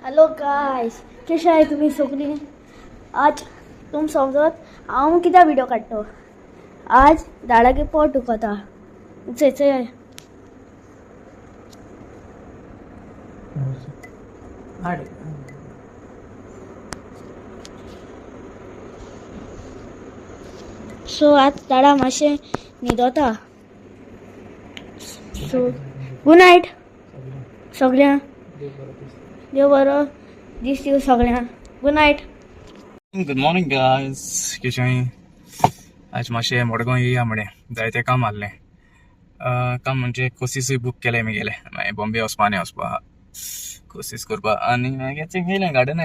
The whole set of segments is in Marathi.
हॅलो गायस, कशे आहे तुम्ही सगळी? आज तुम समजत हांव कित्याक व्हिडिओ काडटो. आज झाडागे पोट दुखता. चेचे सो आज झाडा मातशें न्हिदता. सो गुड नाईट सगळ्यांक. देव बरो दीस दिवं सगळ्यांक. Good night. Good morning guys. कशें आज मातशें मडगांव येया म्हणे जायतें काम आसलें. काम म्हणजे कोर्सीसूय बूक केले मी गेले मागीर बॉम्बे वचपा आनी वचपा कोर्सीस करपा आनी मागीर गेलें गार्डन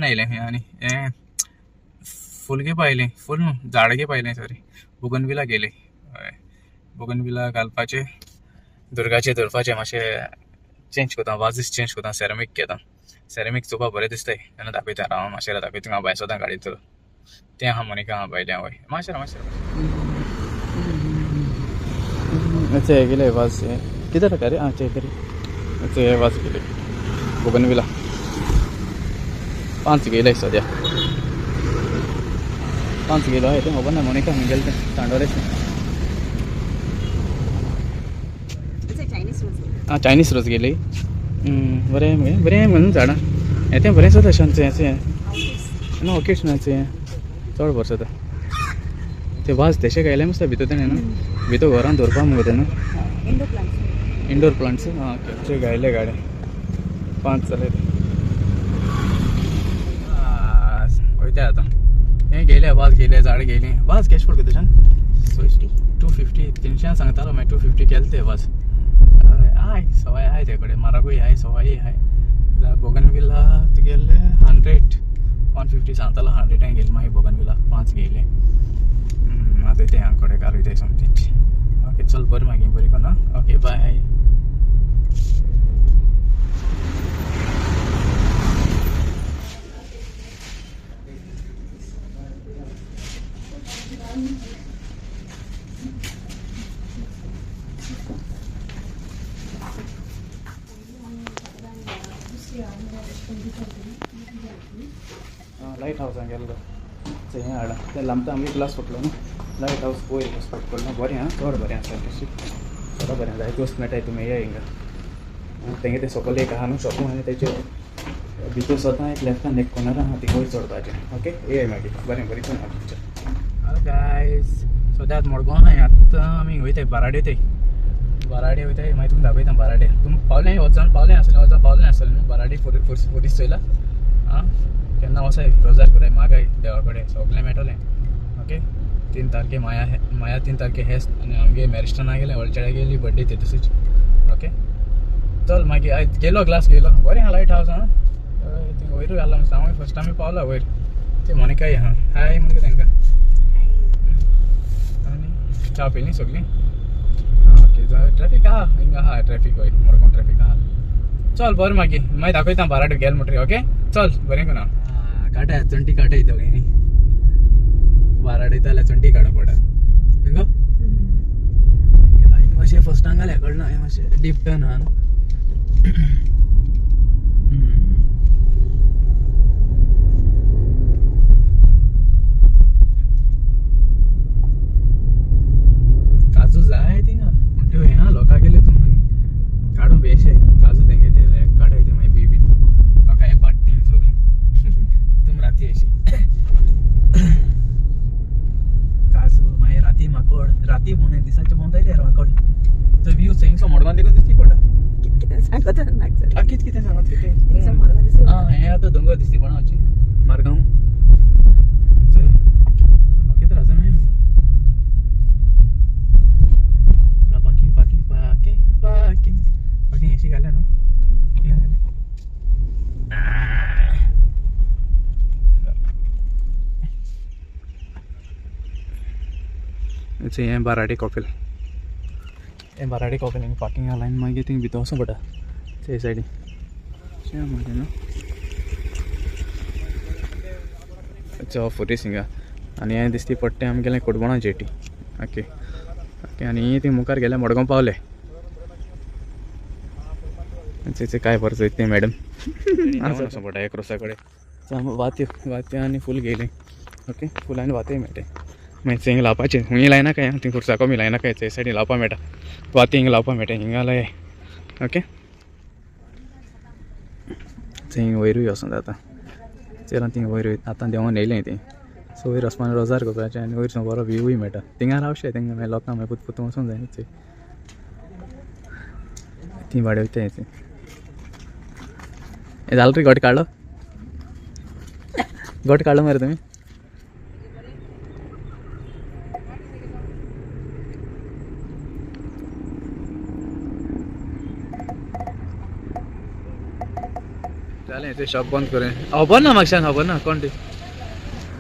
आयलें आनी हें फूल घेवपा आयलीं. फूल न्हू झाड घेवपा आयलें सॉरी. बोगनविला गेली. हय बोगनविला घालपाचें दुर्गाचें दवरपाचें मातशें चेंज कोता वाजीस चेंज कोता. सॅरामीक घेता. सॅरामीक चोवपा बरें दिसताय तेन्ना दाखयता. हांव मातशें दाखयता हांव भायर सदां गाडी चलोवन. तें आहा मोनिका आहा भायलें हय मातशें अच्छा गेले वाज कितें टाका रे अच्छा तरी अच्छा हे वाज गेले बोगनविला 5 गेले सद्या 5 गेलो आहे ते खबर ना मोनिका गेले ते तांडोरेच चायनीज रोज गेली. बरें म्हणून झाडां येतें बरें जाता तशें हें ऑर्किड्स नाचें चड बरें जाता. ते वाज तेशे गायले मस्त भितर तेणें न्हू भितर घरान दवरपा मुगो तेन्ना इंडोर प्लांट्स ओके गायले गाडे 5 जाले वयता आतां. हें गेले वाज गेले झाड गेली. वाज कॅश पडटा तशें 250 300 सांगतालो मागीर 250 केले ते वाज. आय सवाय आहाय ते कडेन मारागूय आहाय सवाय आहाय. बोगनविला तुगेले 150 सांगतालो 100 गेले मागीर बोगनविला 5 गेले. आतां ते हांग कडेन कार वयताय समथींग. ओके चल बरें मागीर बरें कोना. Okay bye. लायट हावसान गेल्लो हें हाडा तें लांबता आमगे ग्लास फुटलो न्हू. लायट हावस पळय स्पॉट पडलो बरें आहा चड बरें आसा तशी चड बरें जाय दोस्त मेळटाय तुमी येया हिंगा. तेंगे ते सकयल एक आहा न्हू शॉपूं आनी तेचे भितर सदां एक लेफ्टान एक कॉर्नर आहा ती वयर चडपाचें. ओके येया मागीर बरें बरें करून पिक्चर. हॅलो गायज सद्या आतां मडगांव आहाय. आतां आमी वयताय बाराडे वयताय मागीर तुमकां दाखयता बाराडे. तुमी पावलें वचून पावलें आसलें न्हू बाराडे फोरीस चोयला आं केन्ना वसाय रोजार कराय मागाय देवा कडेन सगळें मेळटलें. ओके 3 तारखे माया 3 तारखे हेस्त आनी आमगे मॅरिस्टना गेले वळचेड्या गेली बड्डे ते तशीच. ओके चल मागीर आयज गेलो ग्लास गेलो बरें आहा लायट हावस आं थिंग वयरूय घालला मस्त. हांव फर्स्ट टायम पावला वयर. ते मोनिकाय आहा हाय म्हणटा तांकां. आनी च्या पिली सगळीं. ओके ट्रॅफीक आहा हिंगा आहा ट्रॅफीक हय मडगांव ट्रॅफीक आहा. चल बरें मागीर दाखयता बाराडे गेल म्हणटरी. ओके चल बरें करून काटाय चंटी काटाय दोगांयनी बाराडे जाल्यार चंटी काडा पडा थिंगा लायन मातशें फर्स्टान घाल्या कळना हें मातशें डीप टर्न आहा न्हू. काजू जाय थिंगा पूण त्यो हें आहा लोकां गेले तुमी काडूं बेशे काजू तेंगे ते काडाय ते मागीर बेबी लोकां हे पाट्टी सगळें तुम राती अशी काजू मागीर राती माकोड राती म्हणून दिसाचे भोंवताय ते माकोड. तो व्यू थंयसो मडगांव देखून दिसती पडटा. कितें सांगत हें आतां दोंगर दिसती पडना वच्ची मारगांव कितें राजन हाय पार्किंग एसी घाल्या न्हू. हें बाराडे कॉफेल हिंगा पार्किंग लायन मागीर थिंग भितर वचूं पडटा ते सायडीन म्हणटा न्हू. अच्छा फोरीस हिंगा आनी हें दिसती पडटें आमगेलें कोडबोणा जेटी. ओके ओके आनी थिंग मुखार गेले मडगांव पावले. त्याचे काय परत ते मॅडम असं पडा एक रोसाकडे वाते आणि फूल गेले ओके फूल आणि वाते मेटे मागीर हिंग लावपाचें हुंय लायना काय ती खुर्साको मी लायना काय ते सायडीन लावपा मेळटा वाती हिंग लावपा मेळटा हिंगा लाय ओके थिंग वयरूय वचून जाता चेरान थिंग वयर आतां देंवोन येयलें तें सो वयर वचपान रोजार करपाचें आनी वयरसून बरो व्यूय मेळटा थिंगा रावशे थिंगा मागीर लोकांक मागीर पुतपूत वचूंक जाय न्ही ती वाडयताय ती हे झालं रे गोट काडलो गोट काडलो मरे तुमी जालें तें शॉप बंद करें खबर ना म्हाका खबर ना कोण ती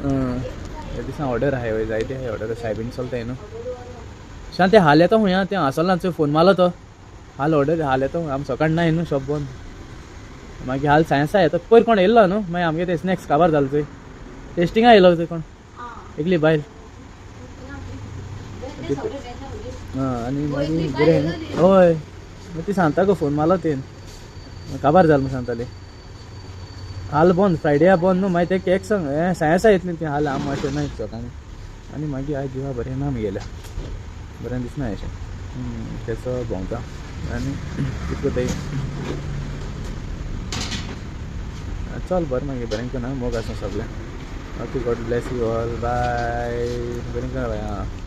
ह्या दिसा ऑर्डर आहाय वय जायते आहाय ऑर्डर सायबीन चलताय न्हू शान तें हाल येता हुंया तें आसलो ना फोन मारलो तो हाल ऑर्डर हाल येता आम सकाळ ना न्हू शॉप बंद मागीर हाल सायन्सा येता पयर कोण येयल्लो न्हू मागीर आमगे ते स्नॅक्स काबार जालो थंय टेस्टिंगा येयलो थंय कोण एकली बायल आनी मागीर बरें हय मागीर ती सांगता गो फोन मारलो तेन काबार जालो म्हणून सांगताली हाल बंद फ्रायडे बंद न्हू मागीर ते केक सांग हें सायन्सा येतली ती हाल आम अशें ना सकाळीं आनी मागीर आयज जिवा बरें ना आमी गेल्या बरें दिसना अशें तेचो भोंवता आनी कितें तें चल बरें मागीर बरें करना मोग आसा सगळें okay God bless you all bye बरें कर बाय आं